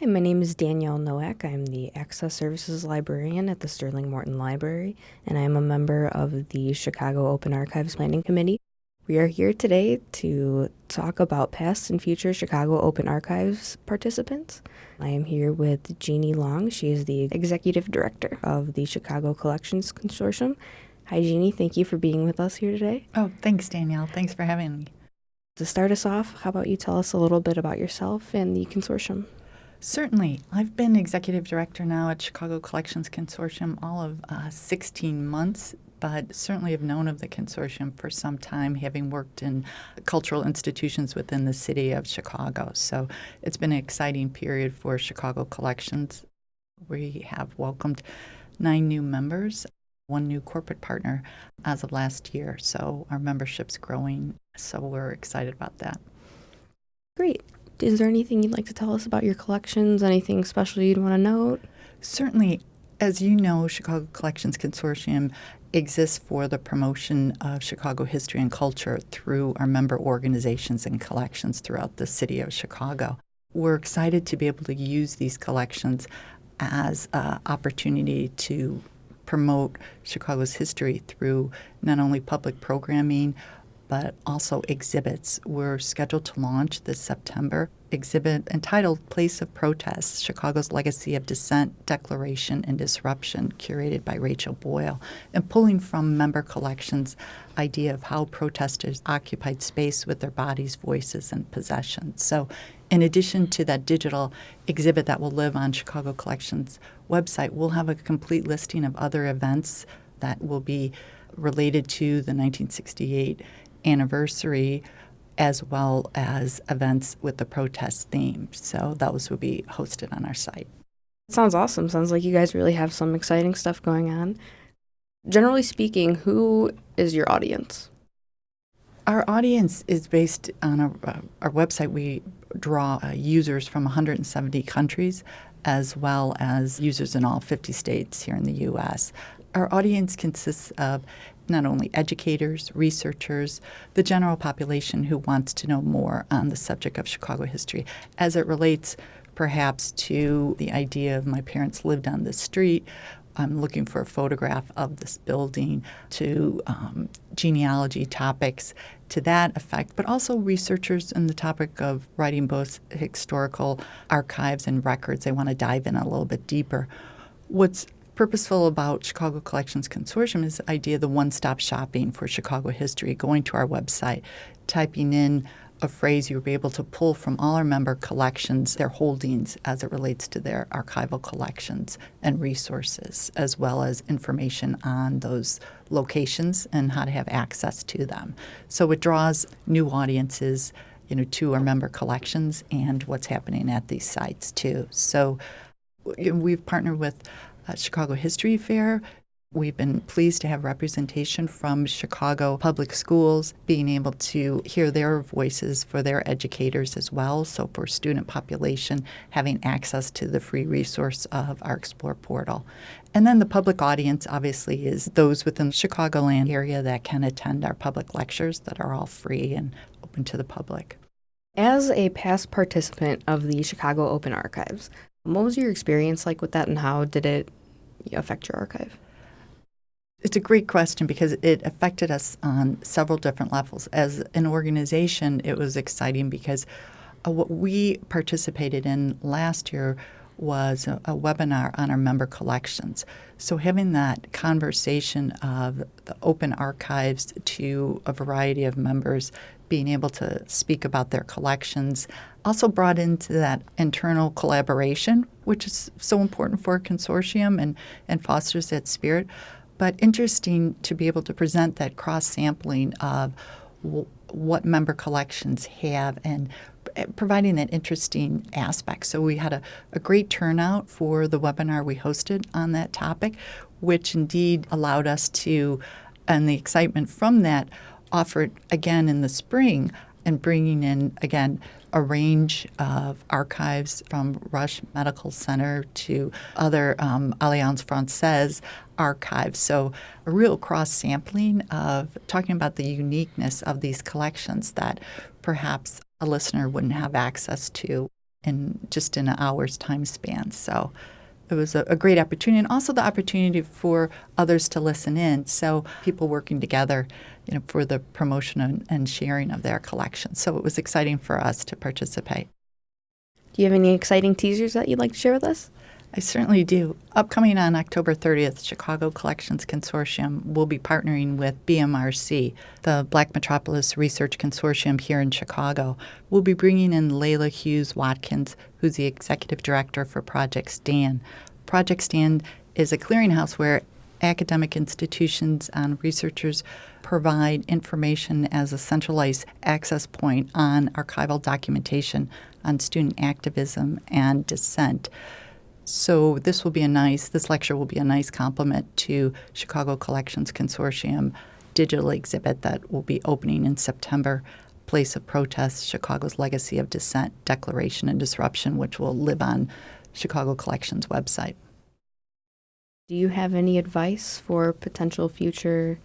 Hi, my name is Danielle Nowak. I'm the Access Services Librarian at the Sterling Morton Library, and I am a member of the Chicago Open Archives Planning Committee. We are here today to talk about past and future Chicago Open Archives participants. I am here with Jeanne Long. She is the Executive Director of the Chicago Collections Consortium. Hi, Jeanne. Thank you for being with us here today. Oh, thanks, Danielle. Thanks for having me. To start us off, how about you tell us a little bit about yourself and the consortium? Certainly. I've been Executive Director now at Chicago Collections Consortium all of 16 months, but certainly have known of the consortium for some time, having worked in cultural institutions within the city of Chicago. So it's been an exciting period for Chicago Collections. We have welcomed 9 new members, 1 new corporate partner as of last year. So our membership's growing, so we're excited about that. Great. Is there anything you'd like to tell us about your collections? Anything special you'd want to note? Certainly. As you know, Chicago Collections Consortium exists for the promotion of Chicago history and culture through our member organizations and collections throughout the city of Chicago. We're excited to be able to use these collections as an opportunity to promote Chicago's history through not only public programming, but also exhibits. We're scheduled to launch this September exhibit entitled Place of Protest, Chicago's Legacy of Dissent, Declaration, and Disruption, curated by Rachel Boyle, and pulling from member collections' idea of how protesters occupied space with their bodies, voices, and possessions. So in addition to that digital exhibit that will live on Chicago Collections' website, we'll have a complete listing of other events that will be related to the 1968 anniversary, as well as events with the protest theme. So those will be hosted on our site. Sounds awesome. Sounds like you guys really have some exciting stuff going on. Generally speaking, who is your audience? Our audience is based on our website. We draw users from 170 countries, as well as users in all 50 states here in the U.S. Our audience consists of not only educators, researchers, the general population who wants to know more on the subject of Chicago history as it relates perhaps to the idea of my parents lived on this street. I'm looking for a photograph of this building, to genealogy topics to that effect, but also researchers in the topic of writing both historical archives and records. They want to dive in a little bit deeper. What's purposeful about Chicago Collections Consortium is the idea of the one-stop shopping for Chicago history, going to our website, typing in a phrase, you'll be able to pull from all our member collections, their holdings as it relates to their archival collections and resources, as well as information on those locations and how to have access to them. So it draws new audiences, to our member collections and what's happening at these sites too. So we've partnered with Chicago History Fair. We've been pleased to have representation from Chicago Public Schools, being able to hear their voices for their educators as well. So for student population, having access to the free resource of our Explore portal. And then the public audience, obviously, is those within the Chicagoland area that can attend our public lectures that are all free and open to the public. As a past participant of the Chicago Open Archives, what was your experience like with that, and how did it affect your archive? It's a great question because it affected us on several different levels. As an organization, it was exciting because what we participated in last year was a webinar on our member collections. So having that conversation of the open archives to a variety of members being able to speak about their collections also brought into that internal collaboration, which is so important for a consortium and fosters that spirit. But interesting to be able to present that cross-sampling of what member collections have and providing that interesting aspect. So we had a great turnout for the webinar we hosted on that topic, which indeed allowed us to, and the excitement from that, offer it again in the spring and bringing in, again, a range of archives from Rush Medical Center to other Alliance Française archives. So a real cross-sampling of talking about the uniqueness of these collections that perhaps a listener wouldn't have access to. in an hour's time span. So it was a great opportunity, and also the opportunity for others to listen in. So people working together, for the promotion and sharing of their collection. So it was exciting for us to participate. Do you have any exciting teasers that you'd like to share with us? I certainly do. Upcoming on October 30th, Chicago Collections Consortium will be partnering with BMRC, the Black Metropolis Research Consortium here in Chicago. We'll be bringing in Layla Hughes Watkins, who's the executive director for Project STAND. Project STAND is a clearinghouse where academic institutions and researchers provide information as a centralized access point on archival documentation on student activism and dissent. So this lecture will be a nice complement to Chicago Collections Consortium digital exhibit that will be opening in September, Place of Protest, Chicago's Legacy of Dissent, Declaration, and Disruption, which will live on Chicago Collections website. Do you have any advice for potential future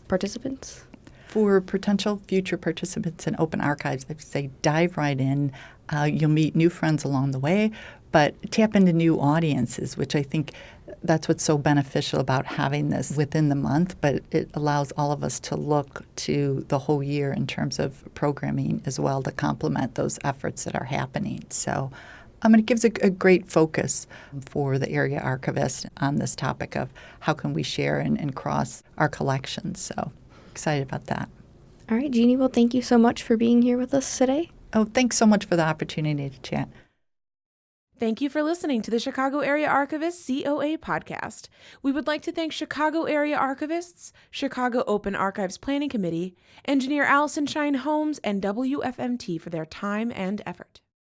participants? For potential future participants in open archives, I'd say dive right in. You'll meet new friends along the way, but tap into new audiences, which I think that's what's so beneficial about having this within the month, but it allows all of us to look to the whole year in terms of programming as well to complement those efforts that are happening. So it gives a great focus for the area archivist on this topic of how can we share and cross our collections. So excited about that. All right, Jeannie, well, thank you so much for being here with us today. Oh, thanks so much for the opportunity to chat. Thank you for listening to the Chicago Area Archivists COA podcast. We would like to thank Chicago Area Archivists, Chicago Open Archives Planning Committee, engineer Allison Shine Holmes, and WFMT for their time and effort.